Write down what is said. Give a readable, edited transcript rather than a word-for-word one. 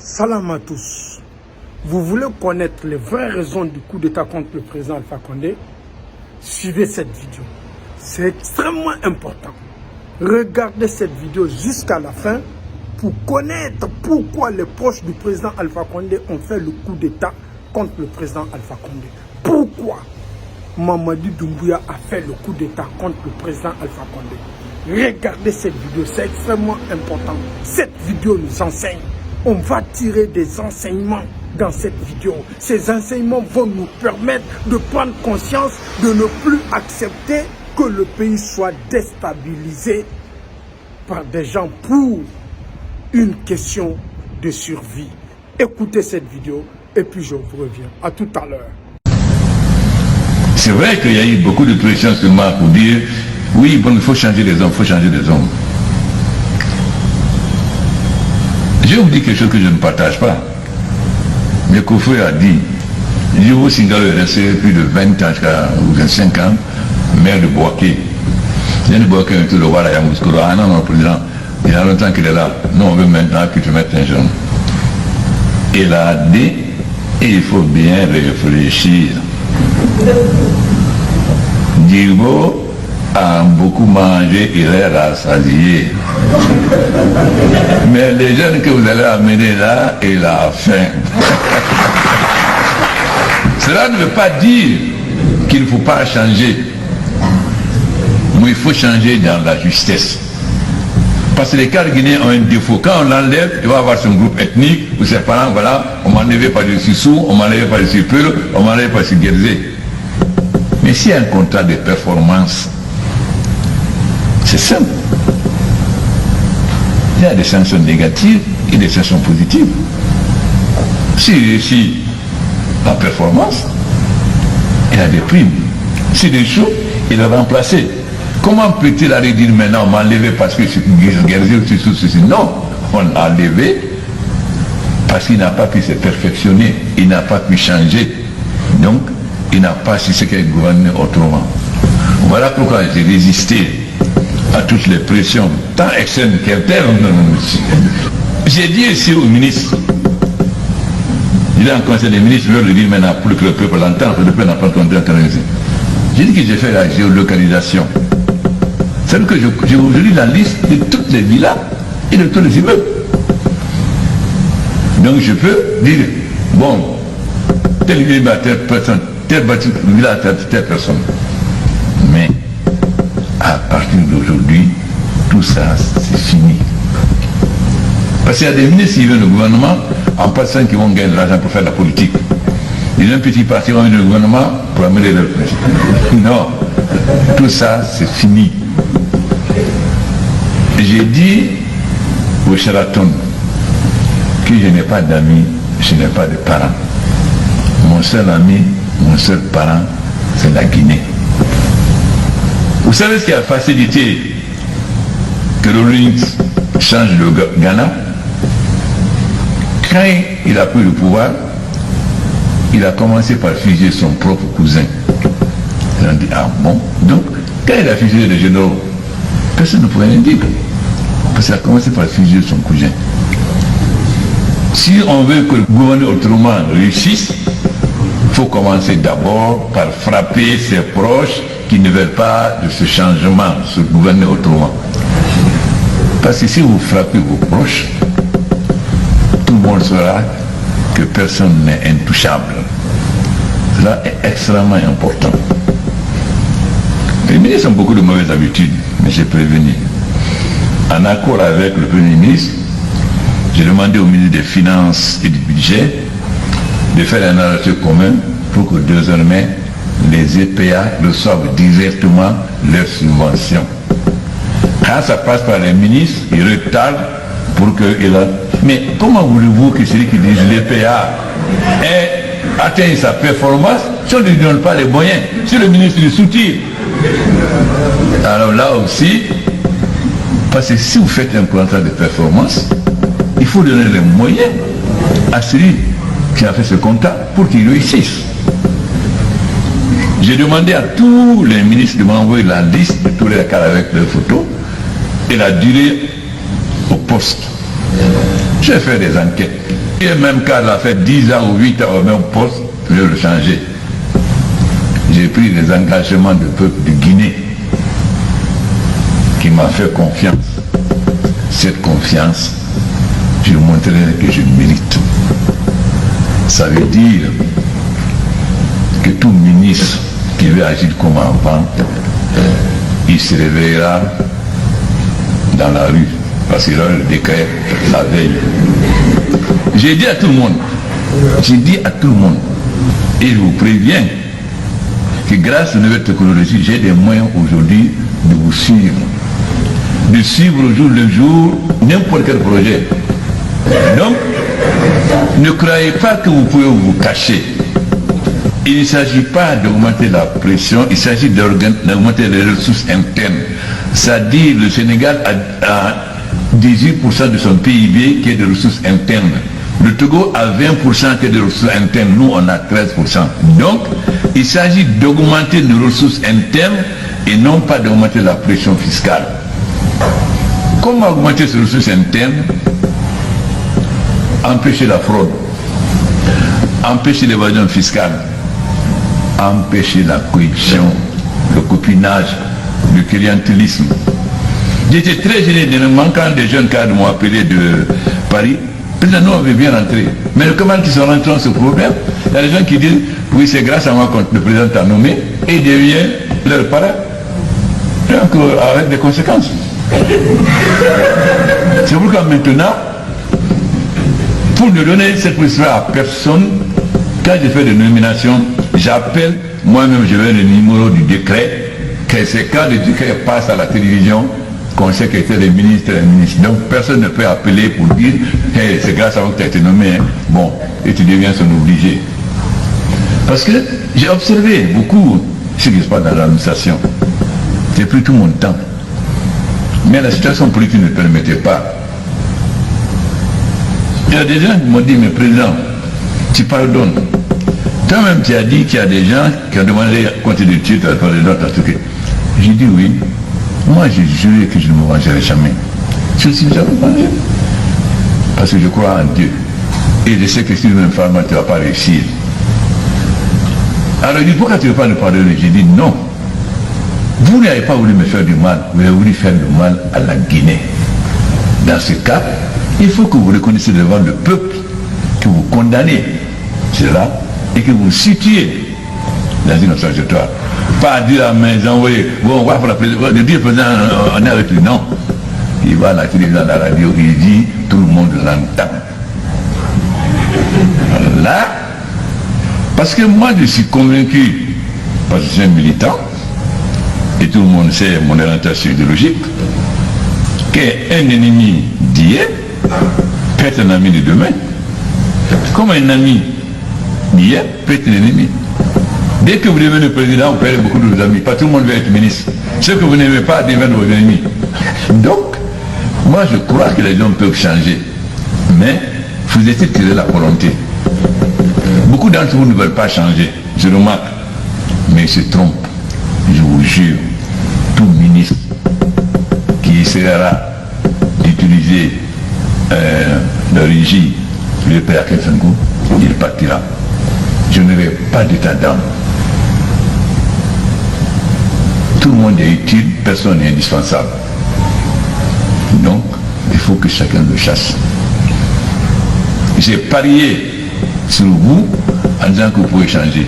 Salam à tous. Vous voulez connaître les vraies raisons du coup d'État contre le président Alpha Condé? Suivez cette vidéo. C'est extrêmement important. Regardez cette vidéo jusqu'à la fin pour connaître pourquoi les proches du président Alpha Condé ont fait le coup d'État contre le président Alpha Condé. Pourquoi Mamadi Doumbouya a fait le coup d'État contre le président Alpha Condé. Regardez cette vidéo, c'est extrêmement important. Cette vidéo nous enseigne. On va tirer des enseignements dans cette vidéo. Ces enseignements vont nous permettre de prendre conscience de ne plus accepter que le pays soit déstabilisé par des gens pour une question de survie. Écoutez cette vidéo et puis je vous reviens. À tout à l'heure. C'est vrai qu'il y a eu beaucoup de pression sur moi pour dire oui, bon, il faut changer les hommes, il faut changer les hommes. Je vous dis quelque chose que je ne partage pas. Mais Koufoué a dit, Yoro Singalo est resté plus de 20 ans, ou 25 ans, maire de Boaké. Il y a de Boaké, tout le roi là, Yamoussouro. Ah non, non, président, il y a longtemps qu'il est là. Non, on veut maintenant que tu mettes un jeune. Il a dit, et il faut bien réfléchir. Dirbo a beaucoup mangé, il est rassasié. Mais les jeunes que vous allez amener là, il a faim. Cela ne veut pas dire qu'il ne faut pas changer. Mais il faut changer dans la justesse. Parce que les cas guinéens ont un défaut. Quand on l'enlève, il va avoir son groupe ethnique, ou ses parents, voilà, on m'a enlevé par le Sissou, on m'a enlevé par le Sipul, on m'a enlevé par le Guérzé. Mais s'il y a un contrat de performance, c'est simple. Il y a des sanctions négatives et des sanctions positives. S'il réussit la performance, il a des primes. S'il échoue, il est remplacé. Comment peut-il aller dire maintenant on m'a enlevé parce que c'est Guérzé ou ceci? Non, on l'a enlevé parce qu'il n'a pas pu se perfectionner, il n'a pas pu changer. Donc, il n'a pas su ce qu'est gouverner autrement. Voilà pourquoi j'ai résisté à toutes les pressions, tant externes qu'internes. J'ai dit ici au ministre, il est en conseil des ministres, je veux le dire maintenant pour que le peuple l'entende, le peuple n'a pas entendu. J'ai dit que j'ai fait la géolocalisation. C'est que je vous lis la liste de toutes les villas et de tous les immeubles. Donc je peux dire, bon, telle ville à telle personne, telle villa à telle personne. Mais à partir d'aujourd'hui, tout ça, c'est fini. Parce qu'il y a des ministres qui viennent au gouvernement en passant qui vont gagner de l'argent pour faire de la politique. Ils ont un petit parti qui vont venir au gouvernement pour amener leur projet. Non, tout ça, c'est fini. J'ai dit au Sheraton que je n'ai pas d'amis, je n'ai pas de parents. Mon seul ami, mon seul parent, c'est la Guinée. Vous savez ce qui a facilité que Rawlings change le Ghana? Quand il a pris le pouvoir, il a commencé par fusionner son propre cousin. Ils ont dit, ah bon? Donc, quand il a fusionné les généraux, personne ne pouvait rien dire. Parce qu'il a commencé par fusionner son cousin. Si on veut que le gouvernement autrement réussisse, il faut commencer d'abord par frapper ses proches qui ne veulent pas de ce changement, ce gouvernement autrement. Parce que si vous frappez vos proches, tout le monde saura que personne n'est intouchable. Cela est extrêmement important. Les ministres ont beaucoup de mauvaises habitudes, mais j'ai prévenu. En accord avec le Premier ministre, j'ai demandé au ministre des Finances et du Budget de faire un arrêté commun pour que désormais les EPA reçoivent directement leurs subventions. Quand ça passe par les ministres, ils retardent pour que... Mais comment voulez-vous que celui qui dirige l'EPA atteigne sa performance si on ne lui donne pas les moyens, si le ministre lui soutient? Alors là aussi, parce que si vous faites un contrat de performance, il faut donner les moyens à celui qui a fait ce contrat pour qu'il réussisse. J'ai demandé à tous les ministres de m'envoyer la liste de tous les cas avec leurs photos et la durée au poste. J'ai fait des enquêtes. Et même quand elle a fait 10 ans ou 8 ans au même poste, je vais le changer. J'ai pris les engagements du peuple de Guinée qui m'a fait confiance. Cette confiance, je montrerai que je mérite. Ça veut dire que tout ministre qui veut agir comme avant, il se réveillera dans la rue, parce qu'il aura le décret la veille. J'ai dit à tout le monde, et je vous préviens que grâce aux nouvelles technologies, j'ai des moyens aujourd'hui de vous suivre. De suivre au jour le jour n'importe quel projet. Donc, ne croyez pas que vous pouvez vous cacher. Il ne s'agit pas d'augmenter la pression, il s'agit d'augmenter les ressources internes. C'est-à-dire le Sénégal a 18% de son PIB qui est de ressources internes. Le Togo a 20% qui est de ressources internes. Nous, on a 13%. Donc, il s'agit d'augmenter nos ressources internes et non pas d'augmenter la pression fiscale. Comment augmenter ces ressources internes? Empêcher la fraude, empêcher l'évasion fiscale, empêcher la corruption, le copinage, le clientélisme. J'étais très gêné de manquant des jeunes cadres m'ont appelé de Paris. Président, nous on veut bien rentrer. Mais comment ils sont rentrés dans ce problème? Il y a des gens qui disent, oui c'est grâce à moi que le président t'a nommé, et devient leur parent. Donc avec des conséquences. C'est pourquoi maintenant, pour ne donner cette possibilité à personne, quand je fais des nominations, j'appelle, moi-même je vais le numéro du décret, que c'est quand le décret passe à la télévision, qu'on sait que c'est les ministres et les ministres. Donc personne ne peut appeler pour dire, hey, c'est grâce à vous que tu as été nommé, hein. Bon, et tu deviens son obligé. Parce que j'ai observé beaucoup ce qui se passe dans l'administration. J'ai pris tout mon temps. Mais la situation politique ne permettait pas. Il y a des gens qui m'ont dit, mais président, tu pardonnes. Toi-même, tu as dit qu'il y a des gens qui ont demandé à compter de titres à les autres. J'ai dit oui. Moi, j'ai juré que je ne me vengerai jamais. Je suis jamais vengé. Parce que je crois en Dieu. Et je sais que si tu me fais mal, tu ne vas pas réussir. Alors il dit, pourquoi tu ne veux pas nous pardonner? J'ai dit non. Vous n'avez pas voulu me faire du mal, vous avez voulu faire du mal à la Guinée. Dans ce cas, il faut que vous reconnaissiez devant le peuple que vous condamnez cela et que vous situez dans une trajectoire. Pas dire à mes envoyés, bon, on va faire la présidence, de dire président, on est avec lui. Non. Il va à la télévision, à la radio, il dit, tout le monde l'entend. Là, parce que moi je suis convaincu, parce que je suis un militant, et tout le monde sait mon orientation idéologique, qu'un ennemi d'hier peut être un ami de demain. Comme un ami d'hier peut être un ennemi. Dès que vous devenez président, vous perdez beaucoup de vos amis. Pas tout le monde veut être ministre. Ceux que vous n'aimez pas deviennent vos ennemis. Donc, moi je crois que les gens peuvent changer. Mais, vous essayez de tirer la volonté. Beaucoup d'entre vous ne veulent pas changer, je remarque. Mais ils se trompent. Je vous jure, tout ministre qui essaiera d'utiliser le régime du père Kefengo, il partira. Je n'aurai pas d'état d'âme. Tout le monde est utile, personne n'est indispensable. Donc, il faut que chacun le chasse. J'ai parié sur vous en disant que vous pouvez changer.